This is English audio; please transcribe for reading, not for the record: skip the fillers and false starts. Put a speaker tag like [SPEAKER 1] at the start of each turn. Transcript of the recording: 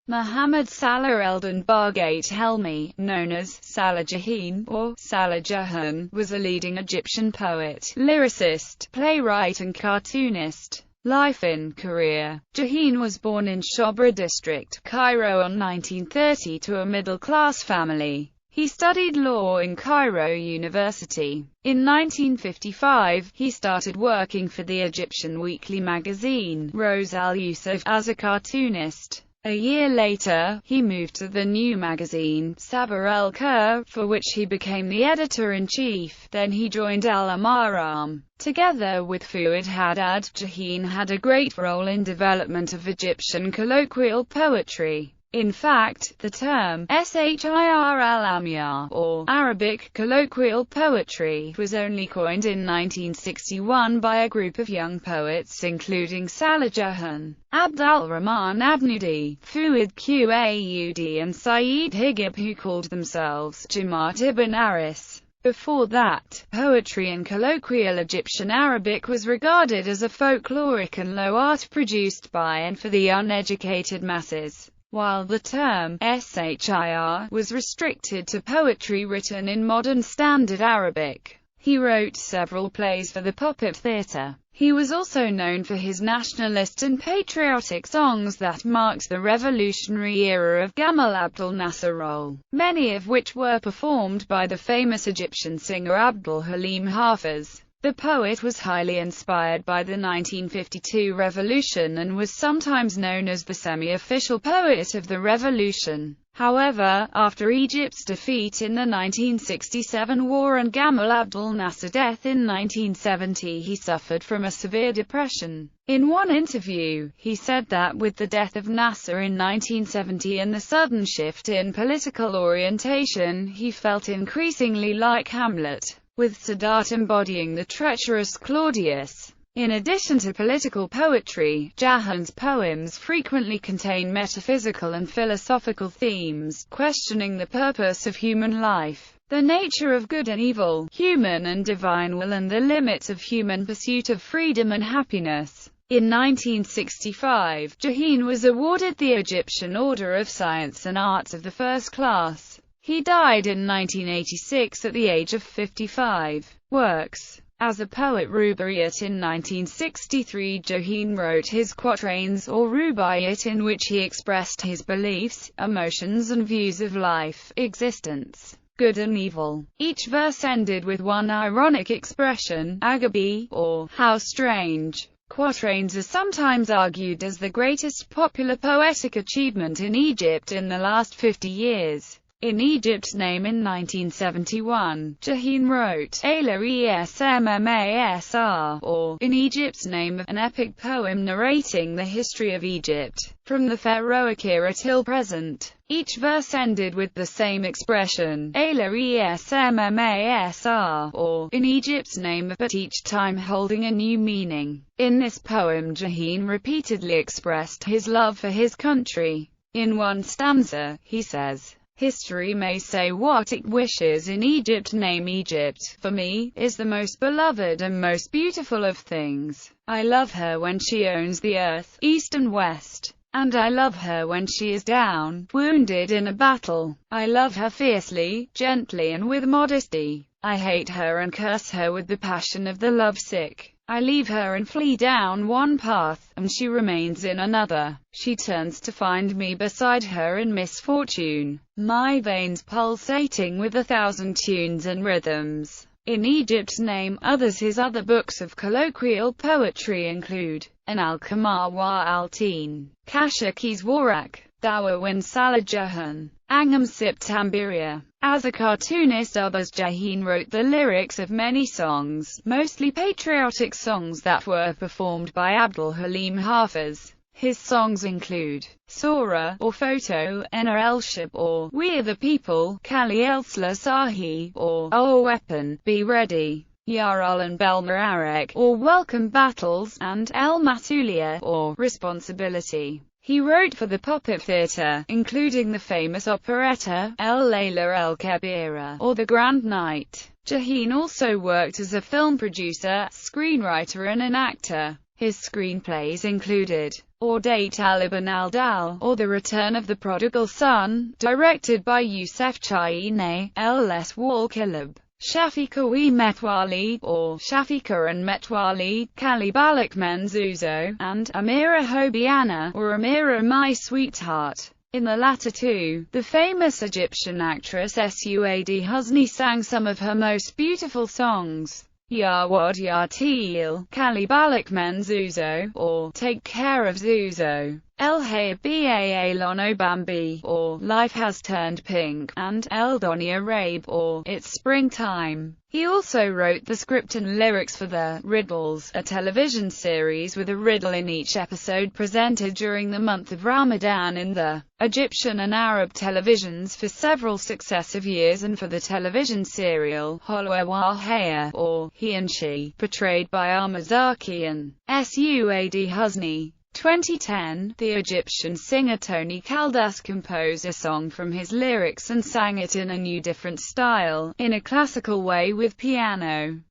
[SPEAKER 1] Muhammad Salah Eldon Bargate Helmi, known as Salah Jahin or Salah Jahin, was a leading Egyptian poet, lyricist, playwright and cartoonist. Life and career. Jahin was born in Shobra district, Cairo on 1930 to a middle-class family. He studied law in Cairo University. In 1955, he started working for the Egyptian weekly magazine, Rose al-Yusuf, as a cartoonist. A year later, he moved to the new magazine, Sabah el-Khayr, for which he became the editor-in-chief. Then he joined Al-Ahram. Together with Fuad Haddad, Jahin had a great role in development of Egyptian colloquial poetry. In fact, the term Shi'r al-Amyar, or Arabic colloquial poetry, was only coined in 1961 by a group of young poets including Salah Jahin, Abd al-Rahman Abnudi, Fuad Quaud and Sayyid Higib, who called themselves Jamaat ibn Aris. Before that, poetry in colloquial Egyptian Arabic was regarded as a folkloric and low art produced by and for the uneducated masses, while the term Shi'r was restricted to poetry written in modern Standard Arabic. He wrote several plays for the puppet theatre. He was also known for his nationalist and patriotic songs that marked the revolutionary era of Gamal Abdel Nasser, many of which were performed by the famous Egyptian singer Abdul Halim Hafiz. The poet was highly inspired by the 1952 revolution and was sometimes known as the semi-official poet of the revolution. However, after Egypt's defeat in the 1967 war and Gamal Abdel Nasser's death in 1970, he suffered from a severe depression. In one interview, he said that with the death of Nasser in 1970 and the sudden shift in political orientation, he felt increasingly like Hamlet, with Sadat embodying the treacherous Claudius. In addition to political poetry, Jahin's poems frequently contain metaphysical and philosophical themes, questioning the purpose of human life, the nature of good and evil, human and divine will, and the limits of human pursuit of freedom and happiness. In 1965, Jahin was awarded the Egyptian Order of Science and Arts of the First Class. He died in 1986 at the age of 55. Works. As a poet rubaiyat in 1963, Jahin wrote his quatrains or rubaiyat, in which he expressed his beliefs, emotions and views of life, existence, good and evil. Each verse ended with one ironic expression, agabi, or how strange. Quatrains are sometimes argued as the greatest popular poetic achievement in Egypt in the last 50 years. In Egypt's Name in 1971, Jahin wrote Al-Ismmasr, or In Egypt's Name, an epic poem narrating the history of Egypt, from the pharaohic era till present. Each verse ended with the same expression, Al-Ismmasr, or In Egypt's Name, but each time holding a new meaning. In this poem, Jahin repeatedly expressed his love for his country. In one stanza, he says, "History may say what it wishes in Egypt. Name Egypt, for me, is the most beloved and most beautiful of things. I love her when she owns the earth, east and west. And I love her when she is down, wounded in a battle. I love her fiercely, gently and with modesty. I hate her and curse her with the passion of the lovesick. I leave her and flee down one path, and she remains in another. She turns to find me beside her in misfortune, my veins pulsating with 1,000 tunes and rhythms." In Egypt's Name. His other books of colloquial poetry include An al-Kamar wa al-Teen, Kashakis Warak, Dawawin Salah Jahin, Angam Siptambiria. As a cartoonist, Jahin wrote the lyrics of many songs, mostly patriotic songs that were performed by Abdul Halim Hafiz. His songs include Sora, or Photo, Ena el-Shab, or We Are the People, Kali el-Sla Sahi, or Oh Weapon, Be Ready, Yarul and Belmararek, or Welcome Battles, and El Masulia, or Responsibility. He wrote for the puppet theatre, including the famous operetta, El Layla El Kabira, or The Grand Night. Jahin also worked as a film producer, screenwriter and an actor. His screenplays included Audate Aliban Al-Dal, or The Return of the Prodigal Son, directed by Youssef Chayine, L.S. Wal-Kilab, Shafika Metwali, or Shafika and Metwali, Kalibalik Menzuzo, and Amira Hobiana, or Amira My Sweetheart. In the latter two, the famous Egyptian actress Suad Husni sang some of her most beautiful songs. Ya Wad Ya Teal, Kalibalik Menzuzo, or Take Care of Zuzo, El Hayba Lono Bambi, or Life Has Turned Pink, and El Donia Rabe, or It's Springtime. He also wrote the script and lyrics for the Riddles, a television series with a riddle in each episode presented during the month of Ramadan in the Egyptian and Arab televisions for several successive years, and for the television serial Holwa Wahaya, or He and She, portrayed by Amazaki and Suad Husni. 2010, the Egyptian singer Tony Caldas composed a song from his lyrics and sang it in a new different style, in a classical way with piano.